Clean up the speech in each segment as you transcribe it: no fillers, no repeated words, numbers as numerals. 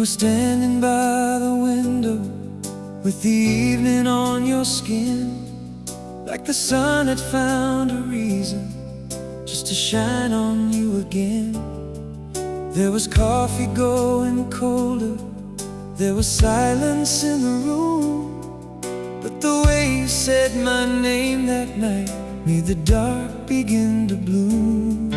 were standing by the window with the evening on your skin, like the sun had found a reason just to shine on you again. There was coffee going colder, there was silence in the room, but the way you said my name that night made the dark begin to bloom.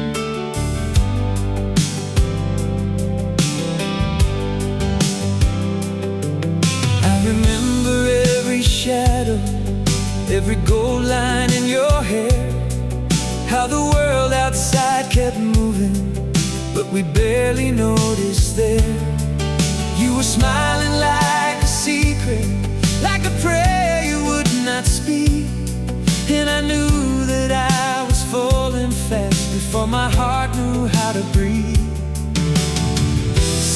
I remember every shadow, every gold line in your hair, how the world outside kept moving, but we barely noticed there. You were smiling like a secret, like a prayer you would not speak, and I knew that I was falling fast before my heart knew how to breathe.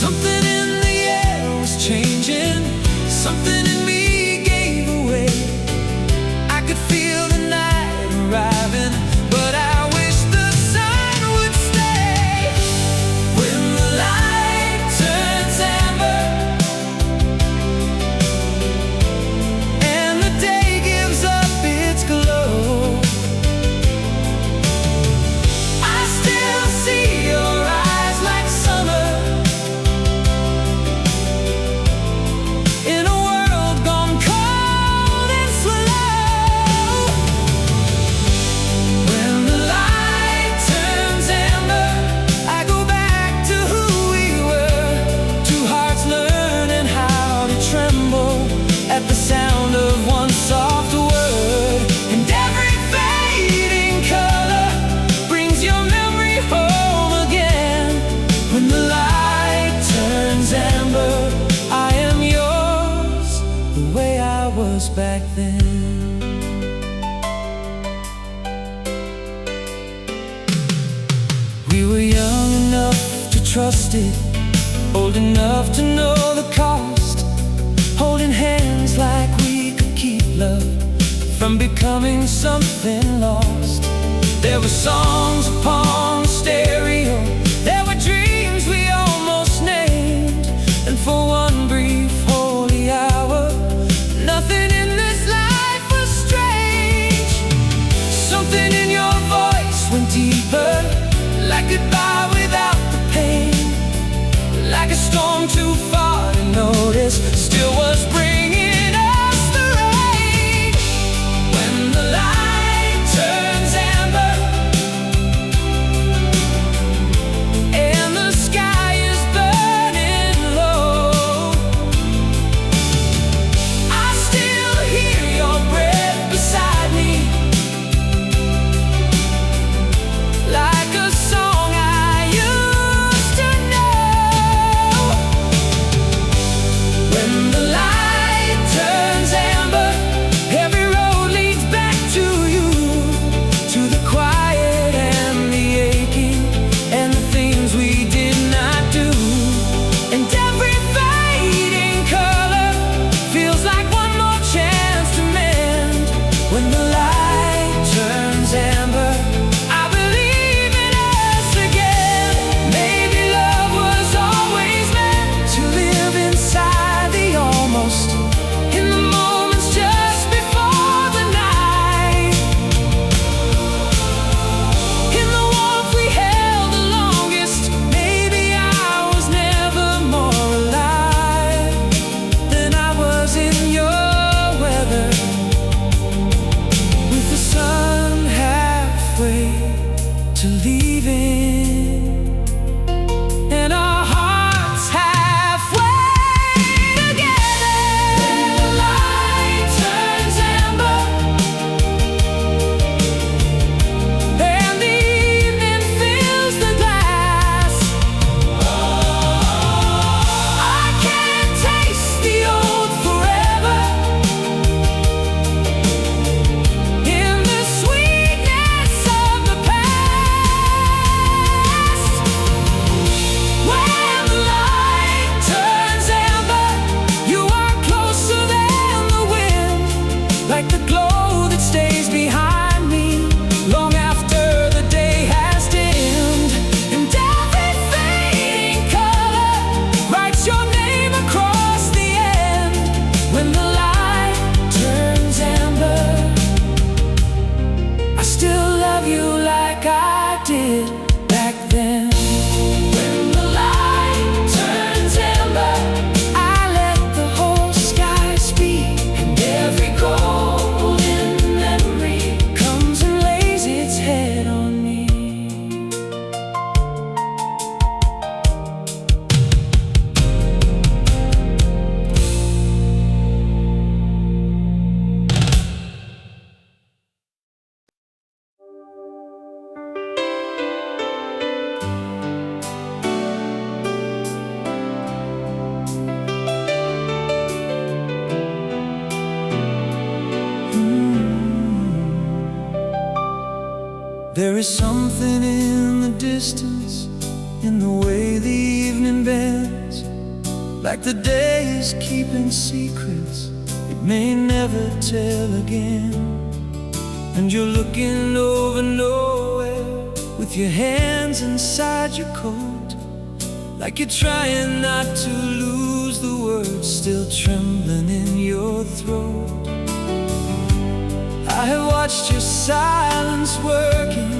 Something in the air was changing, something in me gave away. I could feel the night arriving, but I wish the sun would stay. When the light turns amber and the day gives up its glow, I still see your eyes like summer in a world gone cold and slow. When the light turns amber, I go back to who we were, two hearts learning how to tremble at the sound of one soft word. And every fading color brings your memory home again. When the light turns amber, I am yours the way I was back then. We were young enough to trust it, old enough to know the cost, holding hands like we could keep love from becoming something lost. There were songs upon the stereo, there were dreams we almost named, and for one brief holy hour, nothing in this life was strange. Something in your voice went deeper, like goodbye without the pain, like a storm too far to notice, still was bringing us the rain. When the light turns amber, There is something in the distance, in the way the evening bends, like the day is keeping secrets it may never tell again. And you're looking over nowhere with your hands inside your coat, like you're trying not to lose the words still trembling in your throat. I have watched your silence working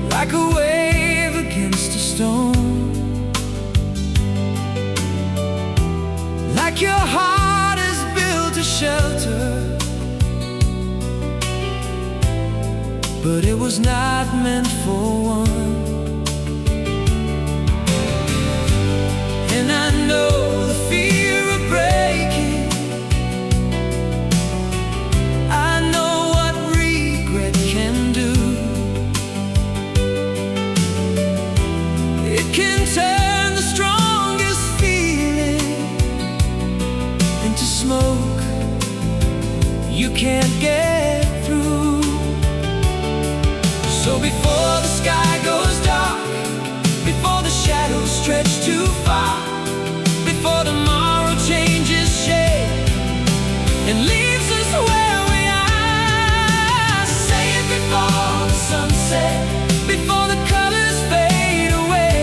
like a wave against a stone, like your heart is built a shelter, but it was not meant for one. And I know the fear of breaking, I know what regret can do. It can turn the strongest feeling into smoke you can't get through. So before the sky goes dark, before the shadows stretch too far, before tomorrow changes shape and leaves us where we are, say it before the sunset, before the colors fade away,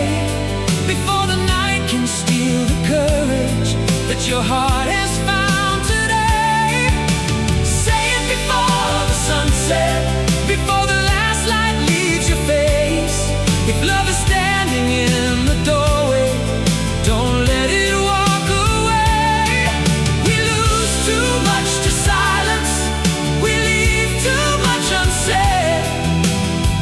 before the night can steal the courage that your heart has found today. Say it before the sunset, before the last light leaves your face. If love is standing in the doorway, don't let it walk away. We lose too much to silence, we leave too much unsaid.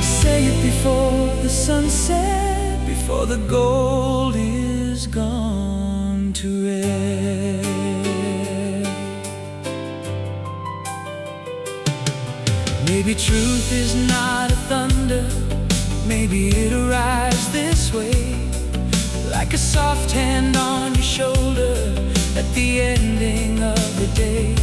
Say it before the sunset, before the gold is gone to red. Maybe truth is not a thunder, maybe it arrives this way, like a soft hand on your shoulder at the ending of the day.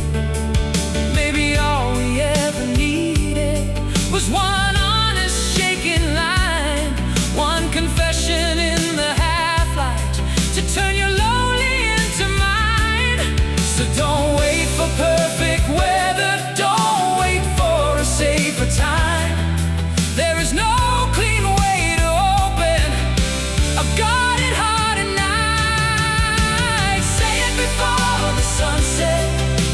Maybe all we ever needed was one honest shaking line, one confession in the half-light to turn your lonely into mine. So don't wait for perfect weather, don't wait for a safer time. There is no clean way to open a guarded heart at night. Say it before the sunset,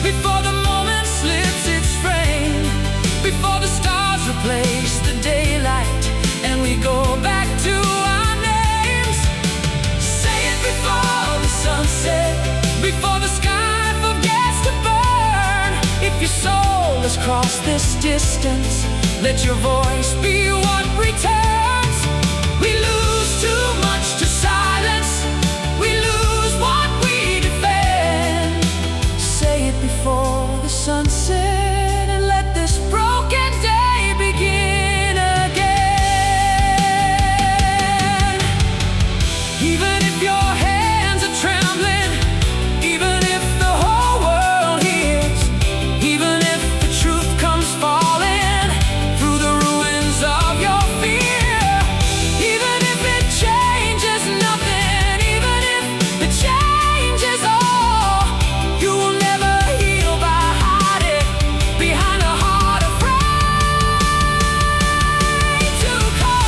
before the moment slips its frame, before the stars replace the daylight and we go back to our names. Say it before the sunset, before the sky forgets to burn. If your soul has crossed this distance, let your voice be what returns. We lose too much to silence, we lose what we defend. Say it before the sunset and let this broken day begin again. Even if your hands are trembling, even if the whole world hears, even if the truth comes falling through the ruins of your fear, even if it changes nothing, even if it changes all, you will never heal by hiding behind a heart afraid to call.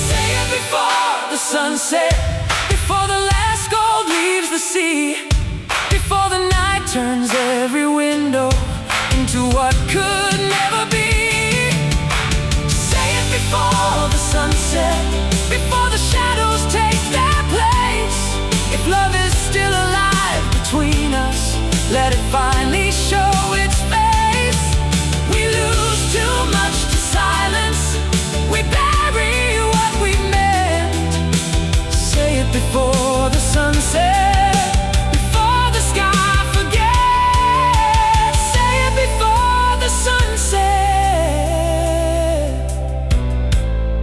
Say it before the sunset, before the last gold leaves the sea, before the night turns every window into what could never be. Say it before the sunset, before the shadows take their place. If love is still alive between us, let it finally show its face. We lose too much to silence, we bury what we meant. Say it before the sunset, before the sky forgets. Say it before the sunset,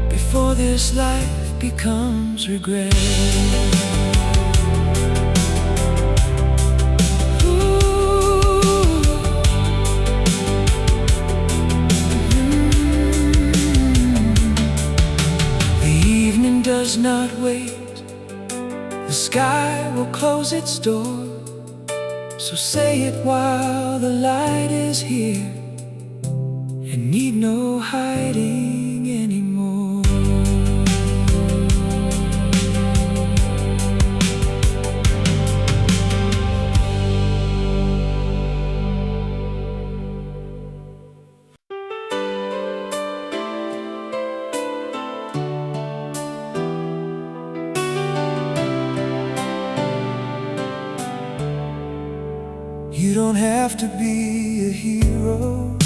before this life becomes regret. Ooh. does not wait. The sky will close its door. So say it while the light is here, and need no hiding anymore. You don't have to be a hero.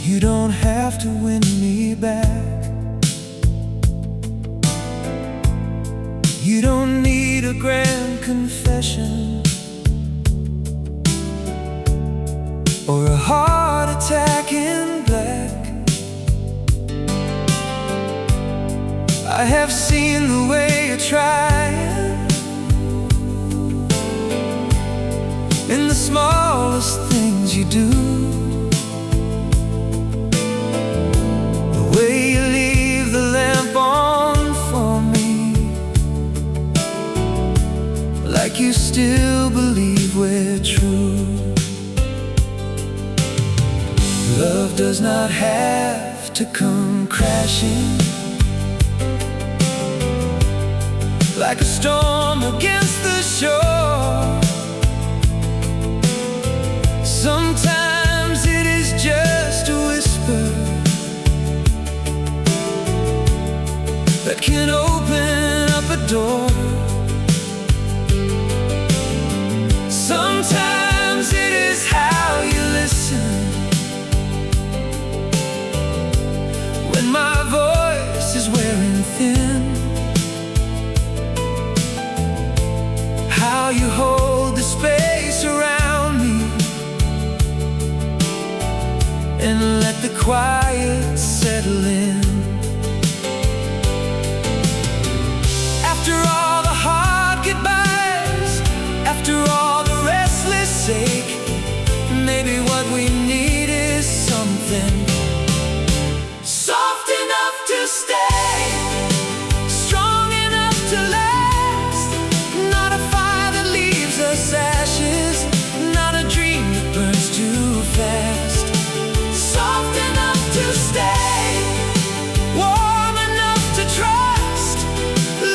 You don't have to win me back. You don't need a grand confession or a heart attack in black. I have seen the way you're trying in the smallest things you do. The way you leave the lamp on for me, like you still believe we're true. Love does not have to come crashing like a storm against the shore. Sometimes it is just a whisper that can open up a door. Sometimes it is how you listen when my voice is wearing thin. How you hold the space around me and let the quiet settle in. After all the hard goodbyes, after all the restless ache, maybe what we need is something soft enough to stay, strong enough to last. Not a fire that leaves us ashes, not a dream that burns too fast. Soft enough to stay, warm enough to trust,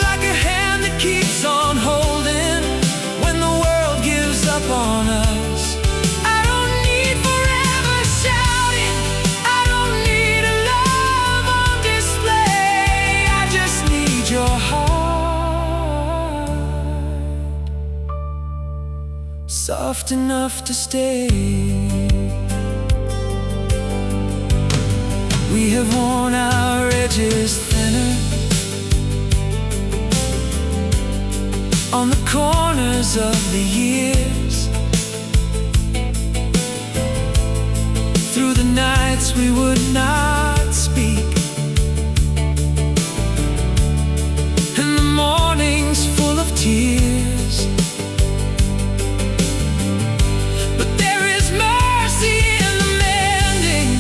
like a hand that keeps on holding when the world gives up on us. I don't need forever shouting, I don't need a love on display. I just need your heart, soft enough to stay. We have worn our edges thinner on the corners of the years. Through the nights we would not speak, and the mornings full of tears. But there is mercy in the mending,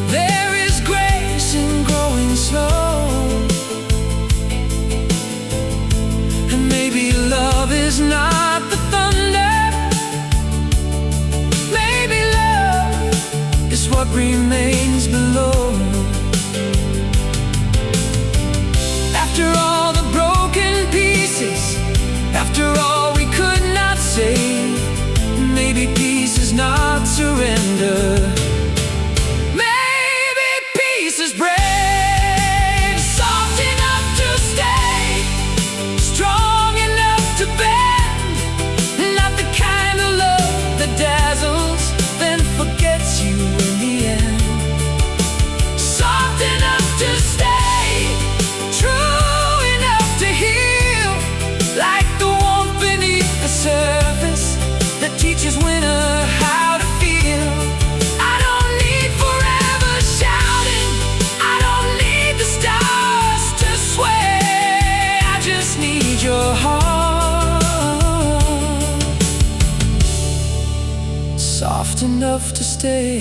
there is grace in growing slow. And maybe love is not the thunder, maybe love is what remains below. After all the broken pieces, after all we could not say, maybe peace is not surrender. Maybe peace is brave, soft enough to stay, strong enough to bend, not the kind of love that dazzles then forgets you in the end. Soft enough to stay, true enough to heal, like the warmth beneath the surface that teaches winter how to feel. I don't need forever shouting, I don't need the stars to sway. I just need your heart, soft enough to stay.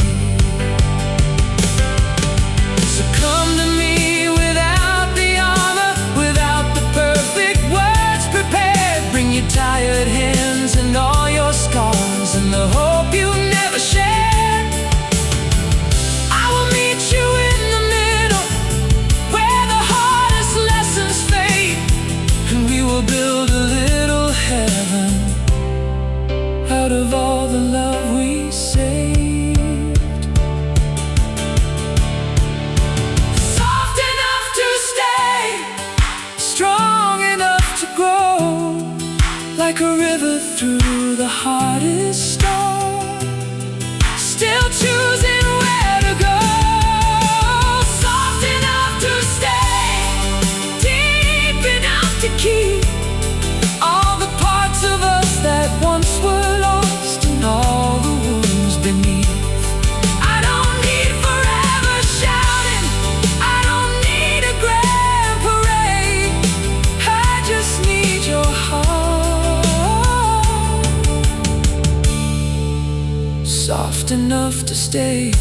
enough to stay,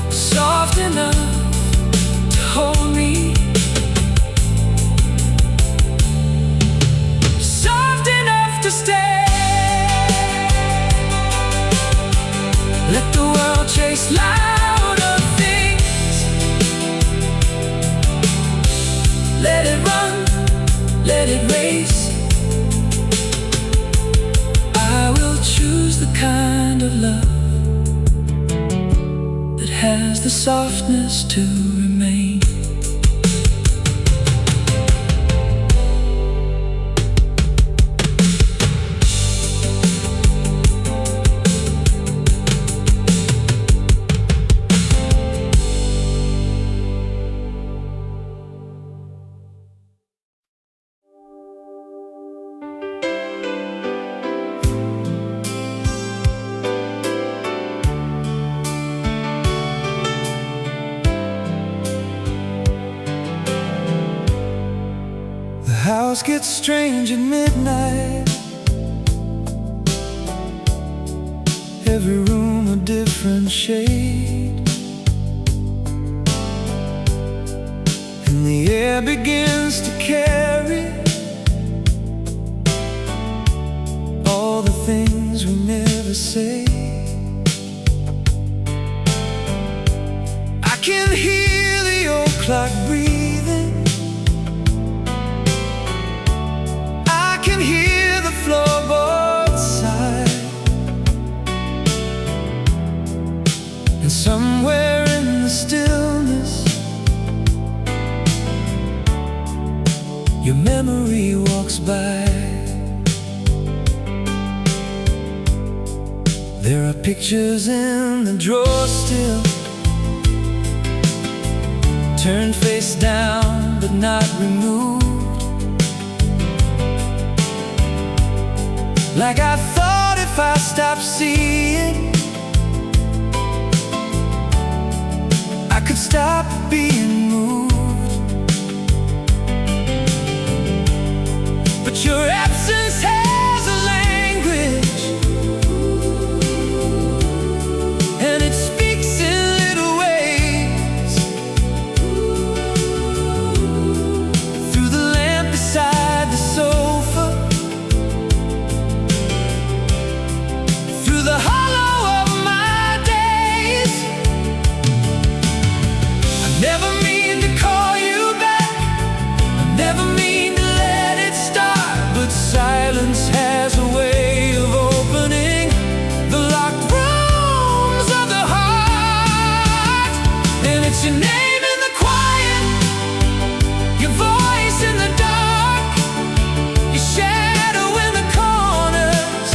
soft enough to hold me, soft enough to stay. Let the world chase louder things, let it run, let it race. I will choose the kind of love that has the softness to remain. The house gets strange at midnight, every room a different shade, and the air begins to carry all the things we never say. I can hear the old clock breathing, I can hear the floorboards sigh, and somewhere in the stillness your memory walks by. There are pictures in the drawer still, turned face down but not removed. Like I thought if I stopped seeing, I could stop being moved. But your absence has a language, and it speaks in little ways. Through the lamp beside the sofa, through the hollow of my days. I never mean to call you back, I never mean to let it start, but silence has a way of opening the locked rooms of the heart. And it's your name in the quiet, your voice in the dark, your shadow in the corners,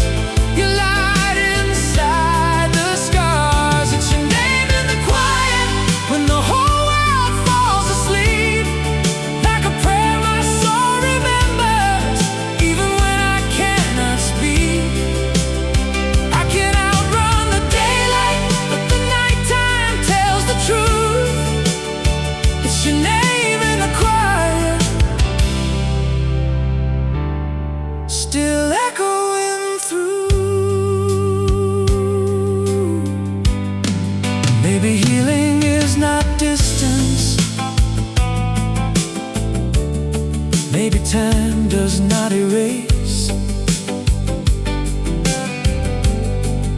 your light inside the scars. It's your name in the quiet, when the whole world falls asleep, like a prayer my soul remembers, even when I cannot speak. I can outrun the daylight, but the nighttime tells the truth. It's your name in the quiet, still echoing through. Maybe healing is not distance, maybe time does not erase,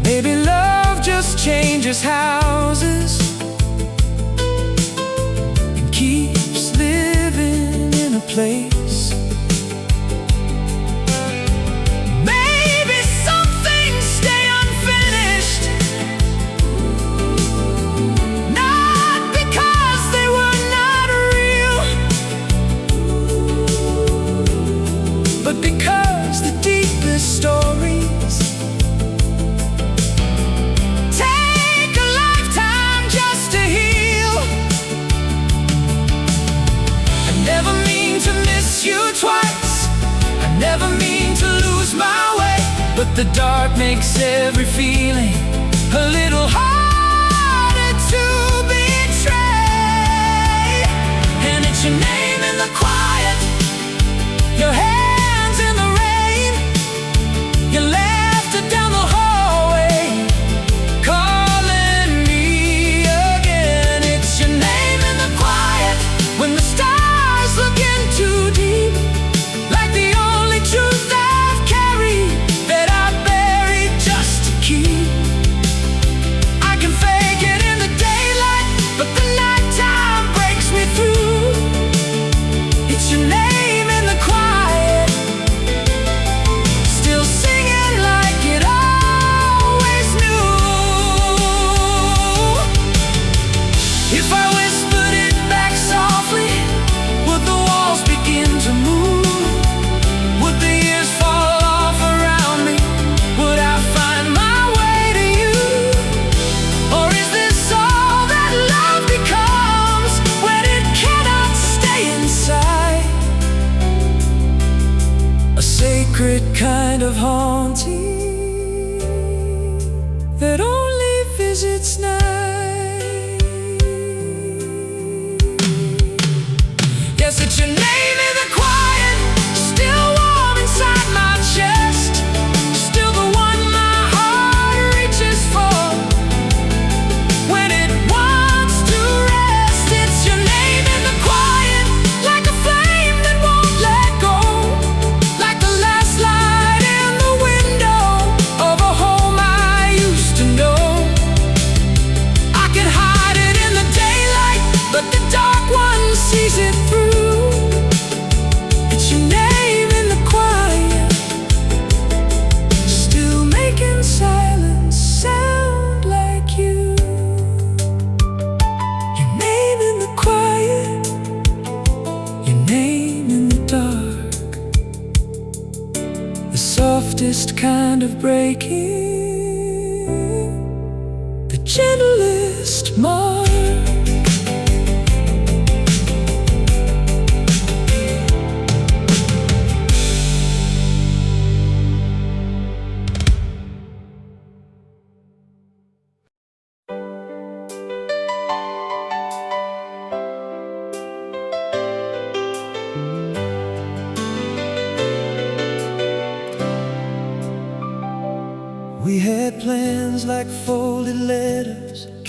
maybe love just changes houses and keeps living in a place. Maybe some things stay unfinished, not because they were not real, but because the deepest stories take a lifetime just to heal. I never mean to miss you twice, I never mean to lose my way, but the dark makes every feeling a little harder to betray. And it's your name in the quiet, your hands in the rain, your laughter down the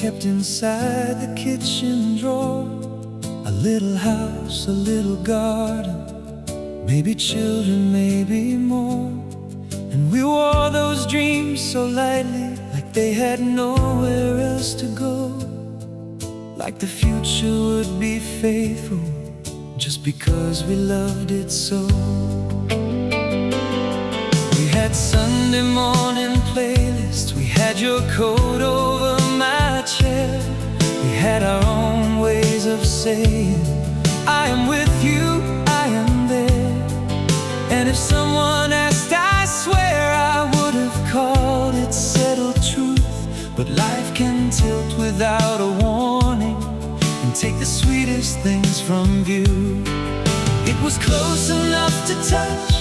kept inside the kitchen drawer. A little house, a little garden, maybe children, maybe more. And we wore those dreams so lightly, like they had nowhere else to go. Like the future would be faithful, just because we loved it so. We had Sunday morning playlists, we had your coat over my chair. We had our own ways of saying, I am with you, I am there. And if someone asked, I swear I would have called it settled truth. But life can tilt without a warning and take the sweetest things from view. It was close enough to touch,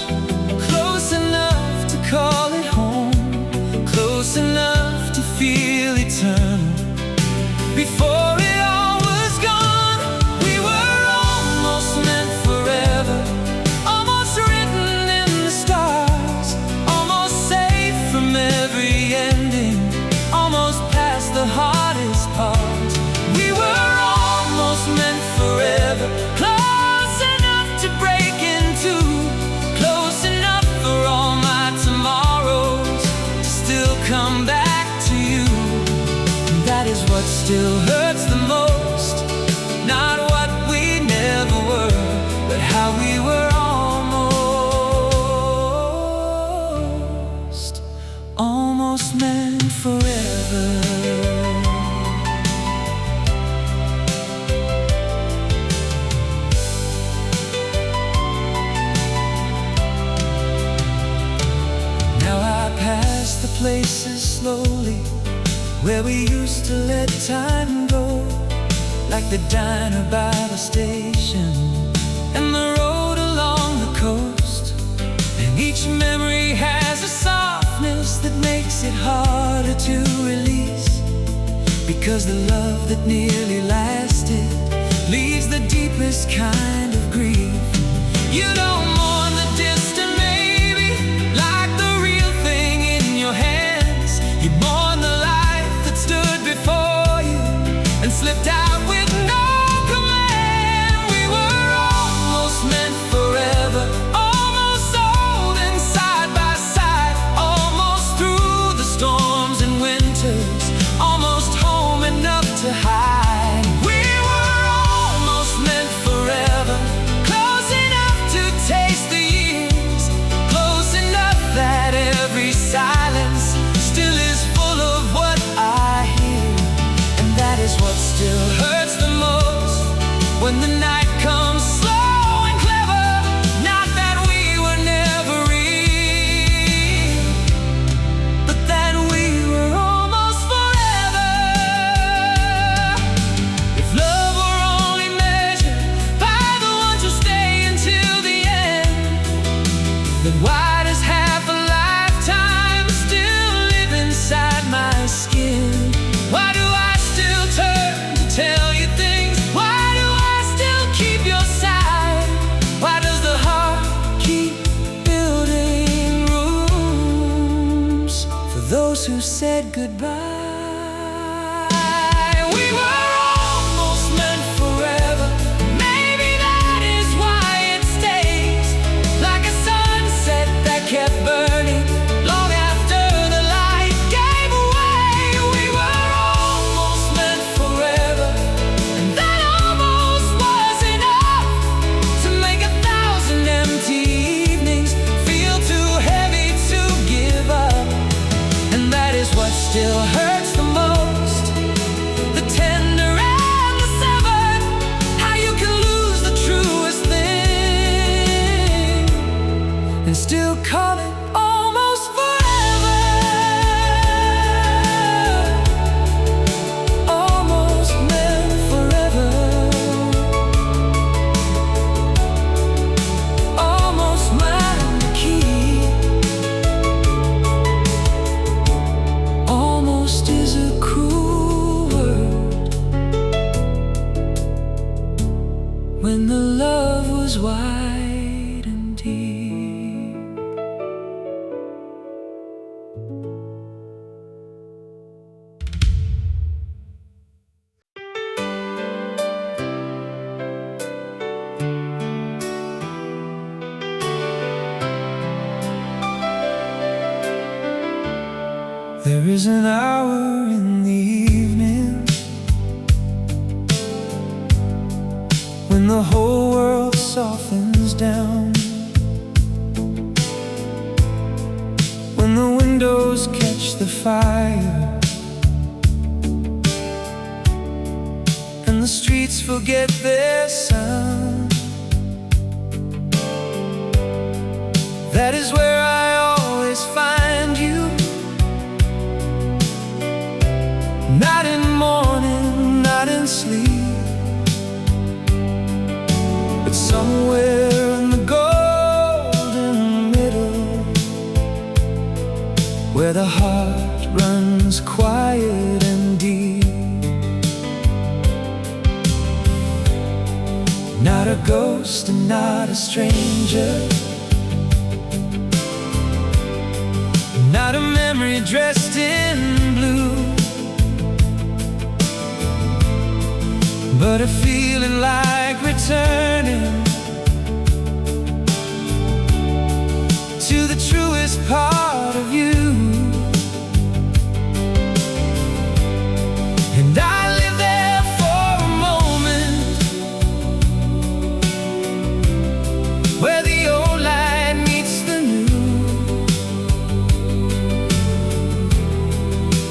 close enough to call it home, close enough to feel eternal. Before it all was gone, we were almost meant forever, almost written in the stars, almost safe from every ending, almost past the hardest part. We were almost meant forever, close enough to break into, close enough for all my tomorrows to still come back to you. And that is what still hurts the most, not what we never were, but how we were almost meant forever. Now I pass the places slowly where we used to let time go, like the diner by the station and the road along the coast. And each memory has a softness that makes it harder to release, because the love that nearly lasted leaves the deepest kind of grief. You don't mourn the distant maybe, like the real thing in your hands. You mourn the life that stood before you and slipped out with no command. We were almost meant forever, almost old and side by side, almost through the storms and winters, almost home enough to hide. We were almost meant forever, close enough to taste the years, close enough that every silence still is full of what I hear. And that is what still hurts the most, when the night comes slow and clever. Not that we were never real, but that we were almost forever. If love were only measured by the ones who stay until the end, then why does half a lifetime still live inside my skin? Why do I still turn to tell you things? Why do I still keep your side? Why does the heart keep building rooms for those who said goodbye? We were almost meant forever. Maybe that is why it stays, like a sunset that kept burning long after the light gave away. We were almost meant forever, and that almost was enough to make 1,000 empty evenings feel too heavy to give up. And that is what still hurts the most, the tender and the severed. How you can lose the truest thing and still call it almost forever. Almost meant forever, almost mine to keep. Almost is a cruel word when the love was wide and deep. There's an hour in the evening when the whole world softens down, when the windows catch the fire and the streets forget their sound. That is where I always find you, not in morning, not in sleep, but somewhere in the golden middle, where the heart runs quiet and deep. Not a ghost and not a stranger, not a memory dressed in blue, but a feeling like returning to the truest part of you. And I live there for a moment where the old light meets the new,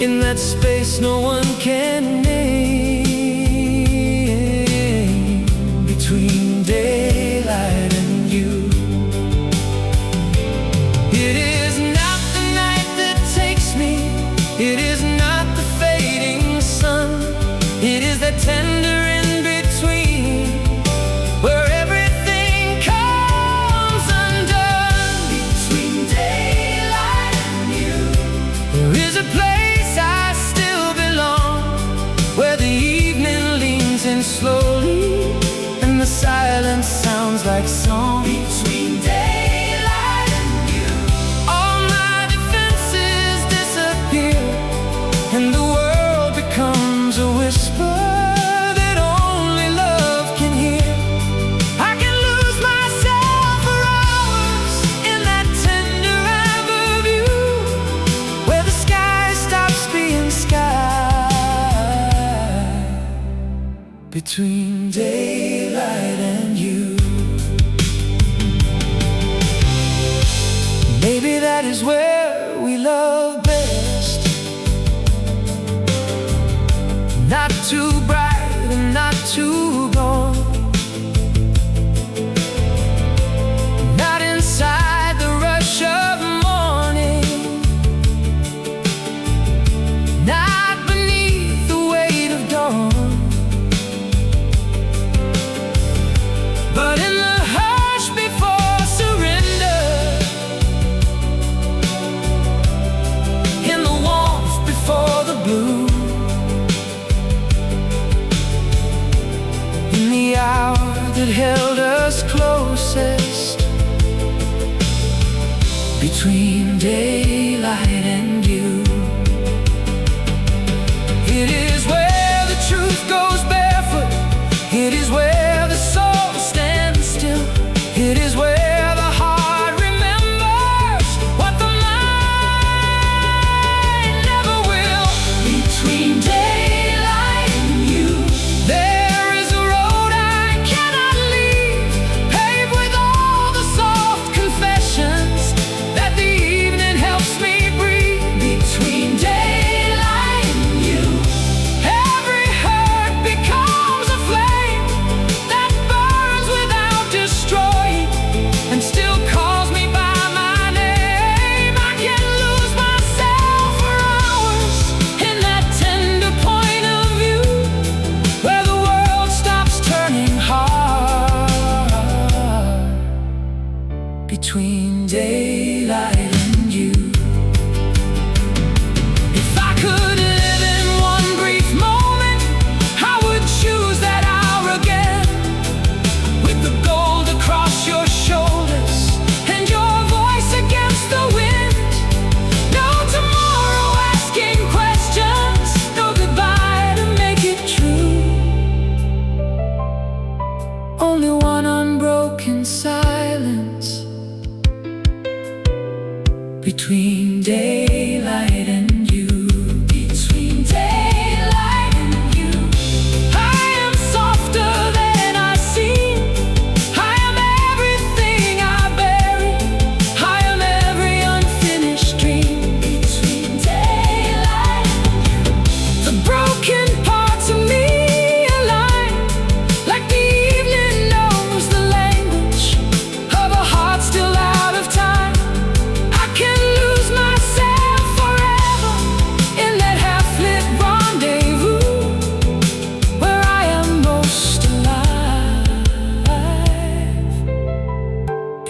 in that space no one can name, between daylight and you. It is not the night that takes me, it is not the fading sun, it is that tender in between, where everything comes undone. Between daylight and you, there is a place I still belong, where the evening leans in slowly and the silence sounds like song. Between daylight and you, all my defenses disappear, and the world becomes a whisper that only love can hear. I can lose myself for hours in that tender amber view, where the sky stops being sky, between daylight and you. Maybe that is where we love best, not too bright and not too gone, not inside the rush of morning, not beneath the weight of dawn, but in the hush before surrender, in the warmth before the blue, in the hour that held us closest, between daylight and you. It is where the truth goes barefoot, it is where the soul stands still, it is where the heart remembers what the mind never will. Between daylight and you, there is a road I cannot leave, paved with all the soft confessions that the evening helps me breathe. Between daylight and you, every hurt becomes a flame that burns without destroying, and still calls me by my name. I can lose myself for hours in that tender point of view, where the world stops turning hard, between daylight and you. If I could live in one brief moment, I would choose that hour again, with the gold across your shoulders and your voice against the wind. No tomorrow asking questions, no goodbye to make it true, only one unbroken silence, between daylight and you.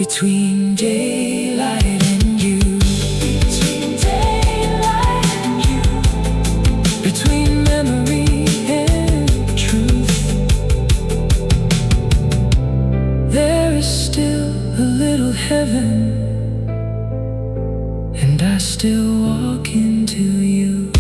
between daylight and you, between daylight and you, between memory and truth. There is still a little heaven, and I still walk into you.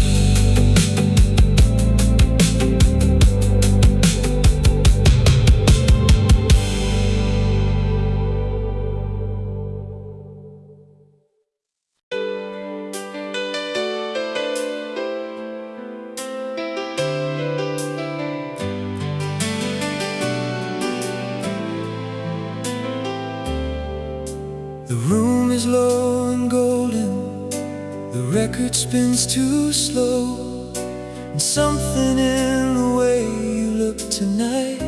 The room is low and golden, the record spins too slow, and something in the way you look tonight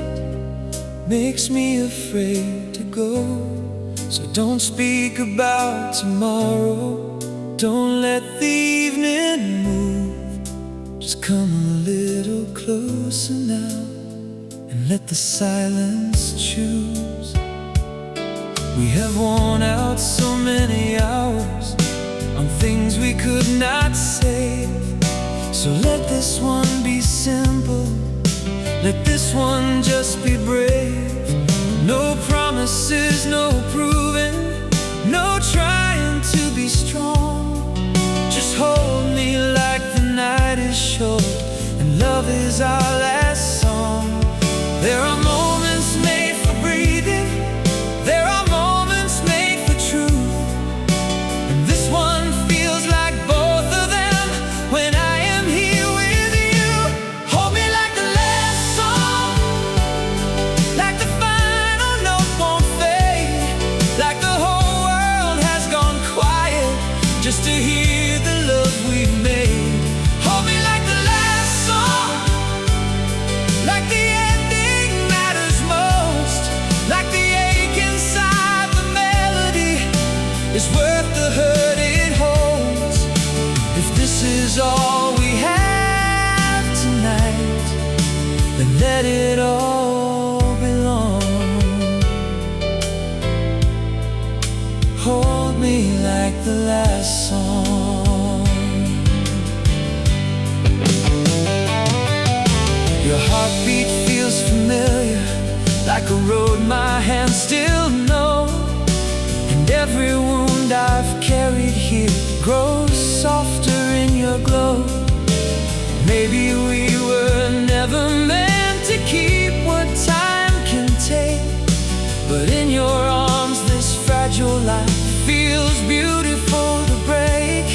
makes me afraid to go. So don't speak about tomorrow, don't let the evening move. Just come a little closer now and let the silence choose. We have worn out so many hours on things we could not save. So let this one be simple, let this one just be brave. No promises, no proving, no trying to be strong. Just hold me like the night is short and love is our last song. There are moments made for breathing, there are moments made for truth, and this one feels like both of them when I am here with you. Hold me like the last song, like the final note won't fade, like the whole world has gone quiet just to hear the love we've made. Hold me like the last song, like the ending matters most, like the ache inside the melody is worth the hurt it holds. If this is all we have tonight, then let it all belong. Hold me like the last song. Your heartbeat feels familiar, like a road my hands still know, and every wound I've carried here grows softer in your glow. Maybe we were never meant to keep what time can take, but in your arms this fragile life feels beautiful to break.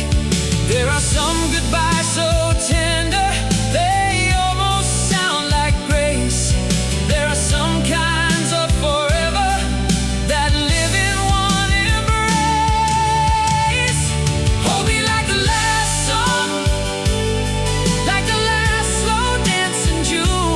There are some goodbyes so tender they almost sound like grace. There are some kinds of forever that live in one embrace. Hold me like the last song, like the last slow dance in June,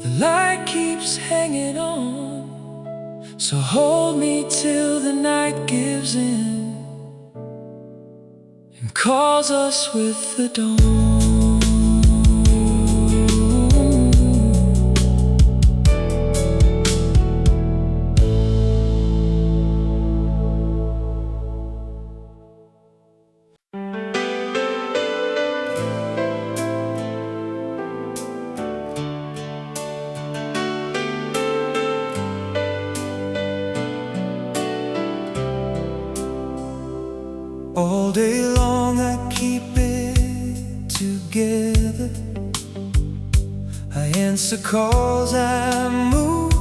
The light keeps hanging on, so hold me till the night gives in and calls us with the dawn. All day long I keep it together. I answer calls, I move,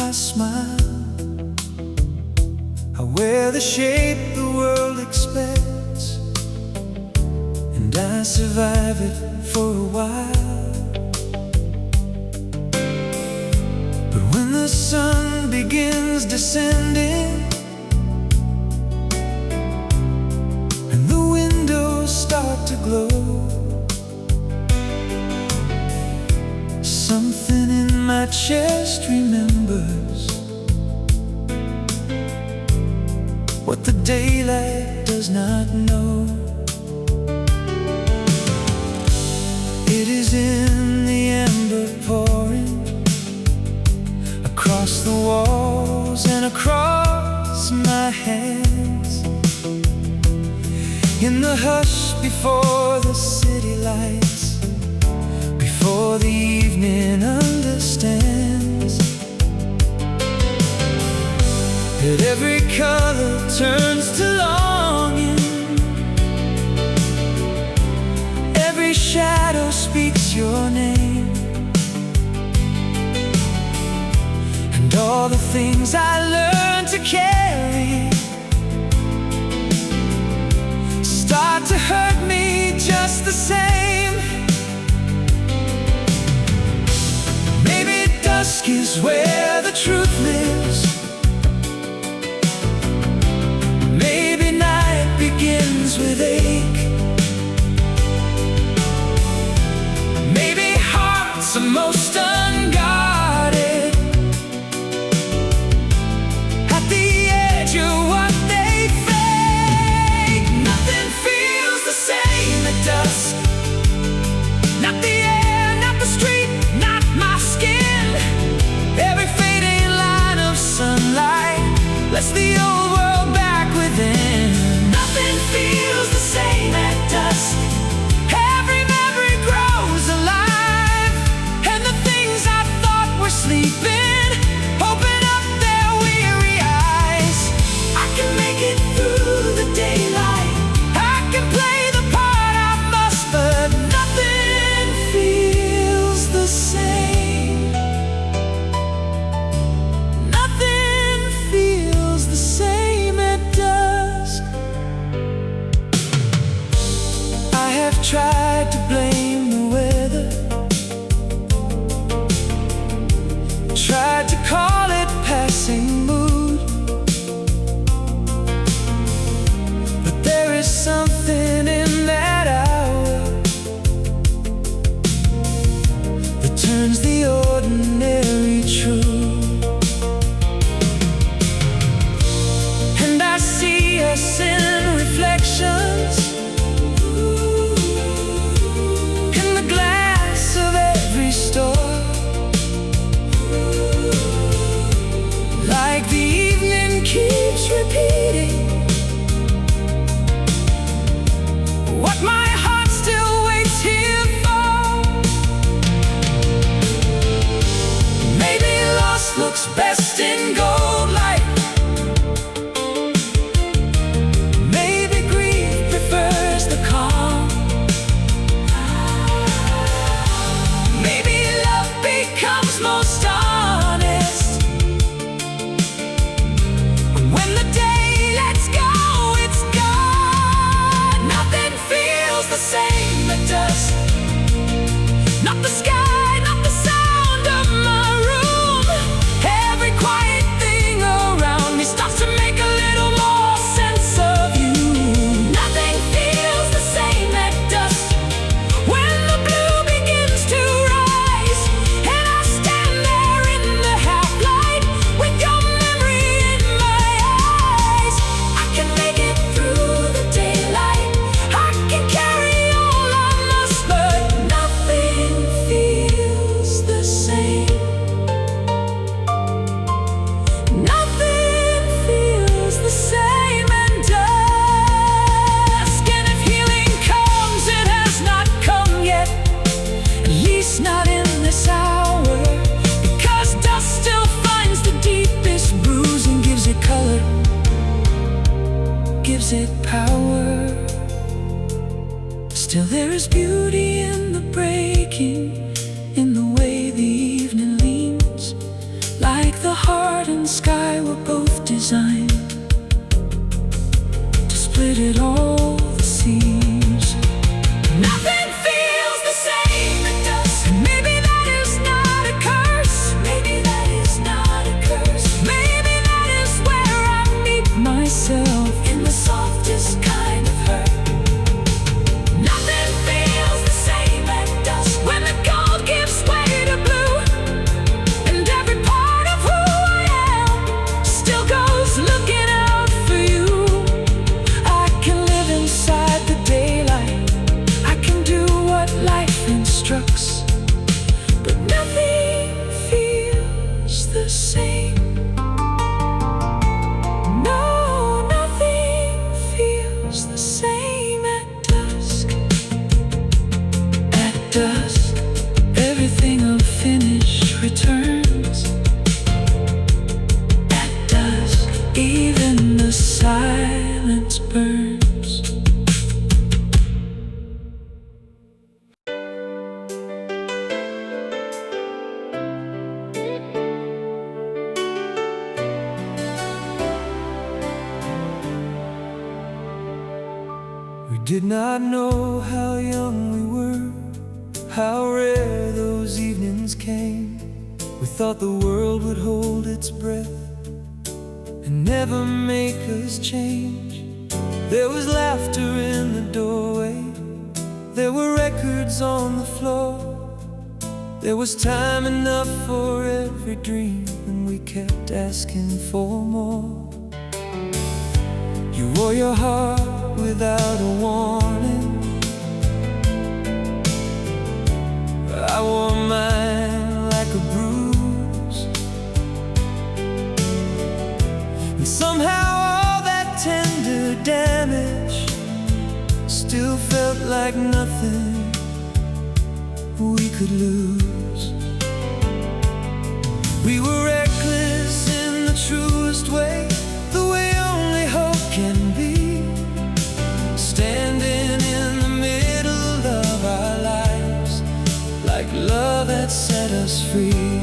I smile. I wear the shape the world expects, and I survive it for a while. But when the sun begins descending start to glow, something in my chest remembers what the daylight does not know. It is in the ember pouring across the walls and across my hands. In the hush before the city lights, before the evening understands, that every color turns to longing, every shadow speaks your name, and all the things I learned to carry start to hurt me just the same. Maybe dusk is where the truth lives. Maybe night begins with ache. Maybe hearts are most unguarded at the edge of what they fake. Nothing feels the same at dusk. Not the air, not the street, not my skin. Every fading line of sunlight lets the old world back within. Nothing feels the same at dusk. Every memory grows alive, and the things I thought were sleeping open up their weary eyes. I can make it through the daylight, I can play the part I must, but nothing feels the same. Nothing feels the same at dusk. I have tried to blame the weather, tried to call it passing mood, but there is something in that hour that turns the ordinary true. And I see us in reflections in the glass of every store, like the evening keeps repeating what my heart still waits here for. Maybe lost looks best in gold light. Maybe grief prefers the calm. Maybe love becomes most honest when the day lets There's beauty in the breaking, in the way the evening leans, like the heart and sky were both designed to split at all the seams. Nothing feels the same at dusk. Maybe that is not a curse. Maybe that is not a curse. Maybe that is where I meet myself, in the softest kind of hurt. Nothing feels the same at dusk, when the gold gives way to blue, and every part of who I am still goes looking out for you. I can live inside the daylight, I can do what life instructs, but nothing feels the same. No, nothing feels the same at dusk. At dusk, everything unfinished returns. At dusk, even the silence burns. We did not know how young we were, how rare those evenings came. We thought the world would hold its breath and never make us change. There was laughter in the doorway, there were records on the floor, there was time enough for every dream, and we kept asking for more. You wore your heart without a warning, I wore mine like a bruise, and somehow all that tender damage still felt like nothing we could lose. We were reckless in the truest way, the way only hope can be, standing in the middle of our lives, like love had set us free.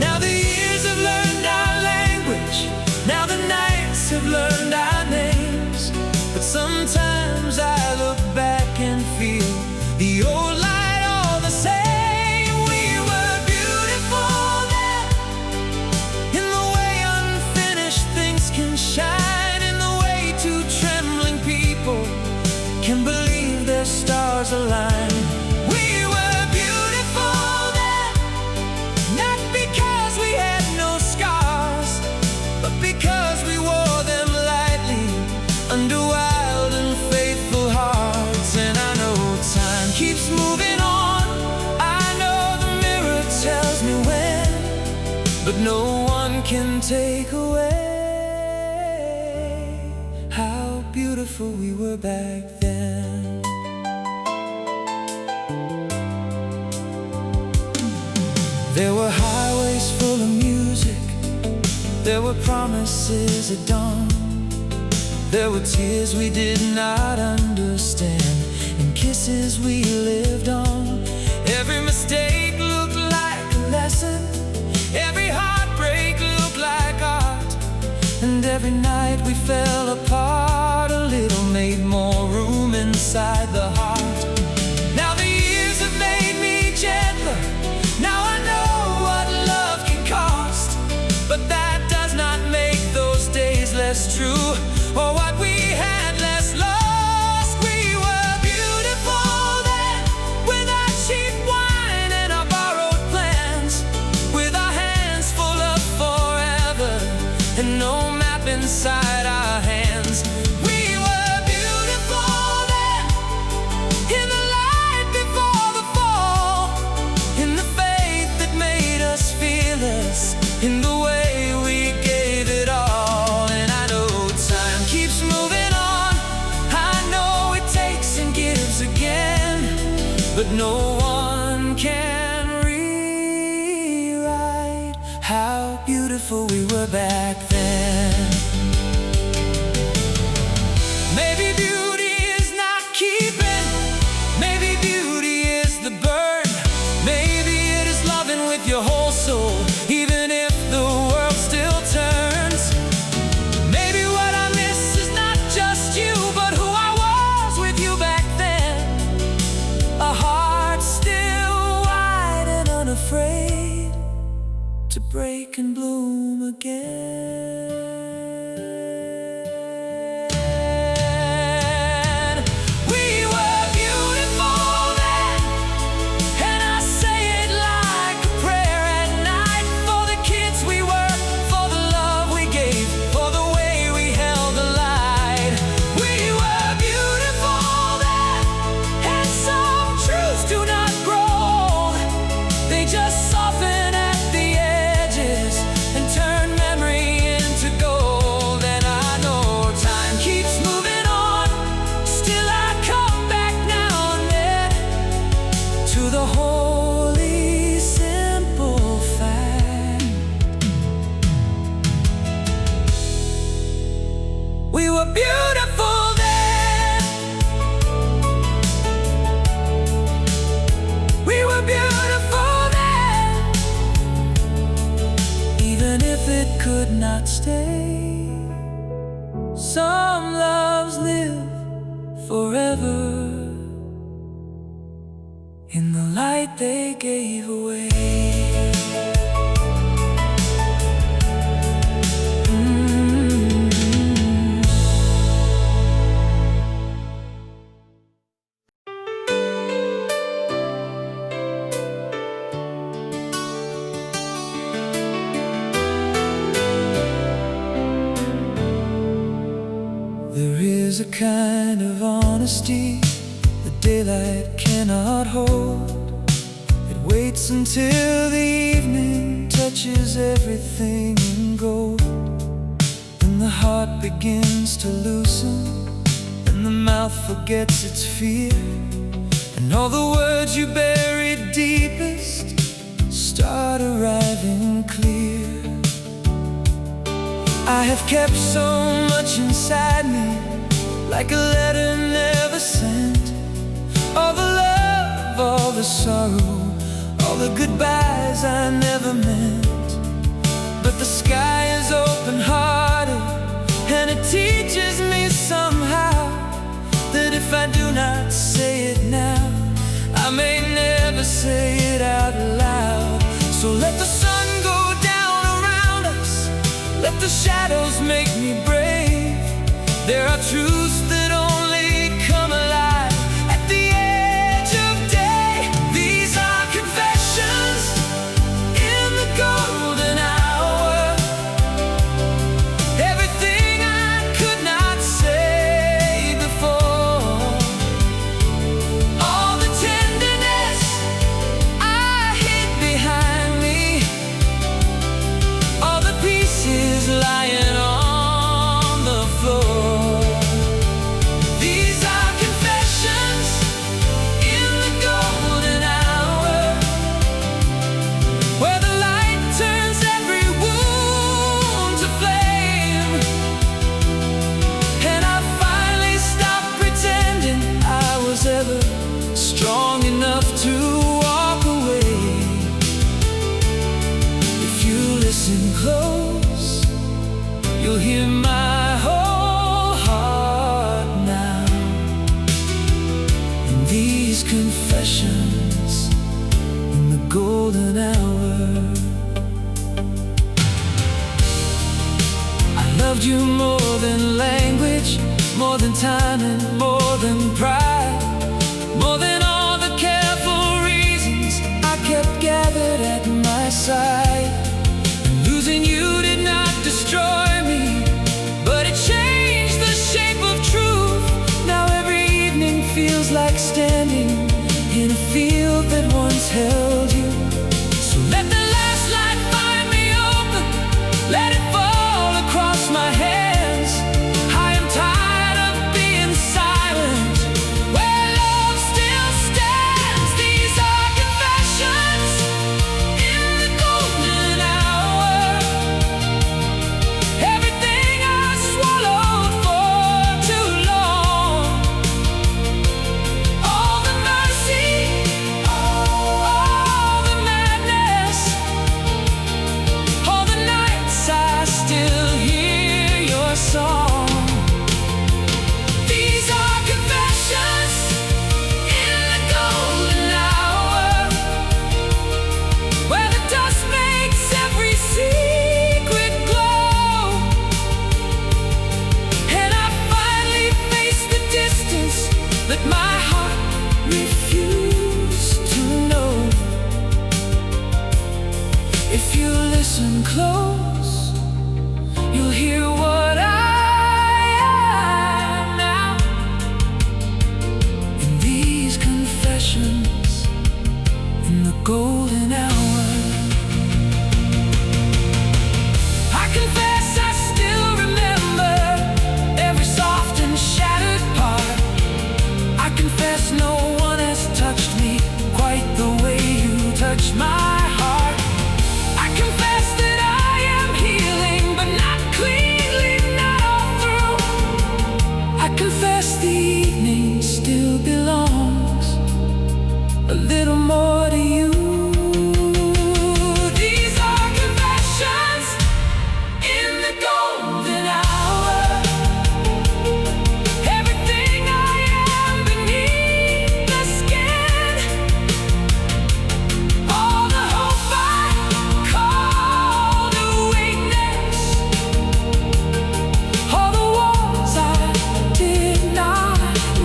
Now the years have learned our language, now the nights have learned our names, but sometimes I look back and feel the old light all the same. We were beautiful then, in the way unfinished things can shine, in the way two trembling people can believe their stars align. We were beautiful then, not because we had no scars, but because we wore them lightly under wild and faithful hearts. And I know time keeps moving on, I know the mirror tells me when, but no one can take away how beautiful we were back then. There were highways full of music, there were promises at dawn, there were tears we did not understand, and kisses we lived on. Every mistake looked like a lesson, every heartbreak looked like art, and every night we fell apart a little, made more room inside the heart. Now the years have made me gentler, now I know what love can cost, but that does not make those days less true, or what we had less lost. We were beautiful then, with our cheap wine and our borrowed plans, with our hands full of forever and no map inside our hands. We were beautiful then, in the light before the fall, in the faith that made us fearless, in the way we gave it all. And I know time keeps moving on, I know it takes and gives again, but no one can rewrite how beautiful we were back then. with your whole soul, even if the world still turns. Maybe what I miss is not just you, but who I was with you back then. A heart still wide and unafraid to break and bloom again. We were beautiful then. We were beautiful then. Even if it could not stay. Some loves live forever in the light they gave away. There is a kind of honesty the daylight cannot hold. It waits until the evening touches everything in gold. Then the heart begins to loosen, and the mouth forgets its fear, and all the words you buried deepest start arriving clear. I have kept so much inside me, like a letter never sent. All the love, all the sorrow, all the goodbyes I never meant. But the sky is open-hearted, and it teaches me somehow that if I do not say it now, I may never say it out loud. So let the sun go down around us, let the shadows make me brave. There are truths that only come alive at the edge of day. These are confessions in the golden hour. Everything I could not say before. All the tenderness I hid behind me. All the pieces lying on the floor. Strong enough to walk away. If you listen close, you'll hear my whole heart now. And these confessions in the golden hour. I loved you more than language, more than time and more than pride. More than all the careful reasons I kept gathered at my side. And losing you did not destroy me, but it changed the shape of truth. Now every evening feels like standing in a field that once held you. So let the last light find me open, let it fall across my hands. I am tired of being silent where love still stands. These are confessions in the golden If you listen close, you'll hear what I am now. In these confessions, in the golden hour, I confess I still remember every soft and shattered part. I confess no one has touched me quite the way you touch my heart. I confess that I am healing, but not cleanly, not all through. I confess the evening still belongs a little more to you. These are confessions in the golden hour. Everything I am beneath the skin, all the hope I called a weakness, all the wars I did not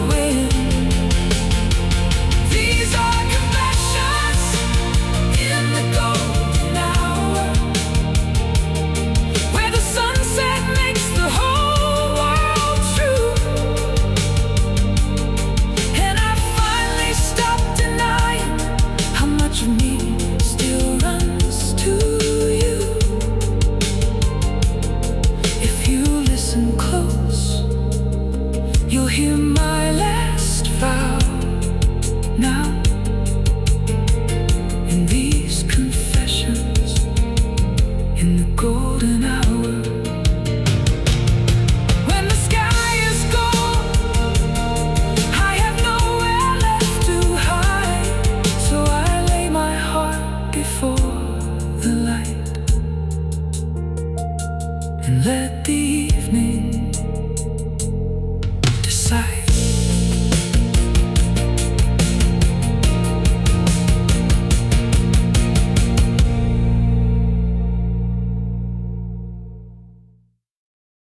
win. These are confessions in the golden hour, where the sunset makes the whole world true. And I finally stopped denying how much of me still runs to you. If you listen close, you'll hear my last vow now. In these confessions, in the golden hour, when the sky is gold, I have nowhere left to hide. So I lay my heart before the light and let the evening decide.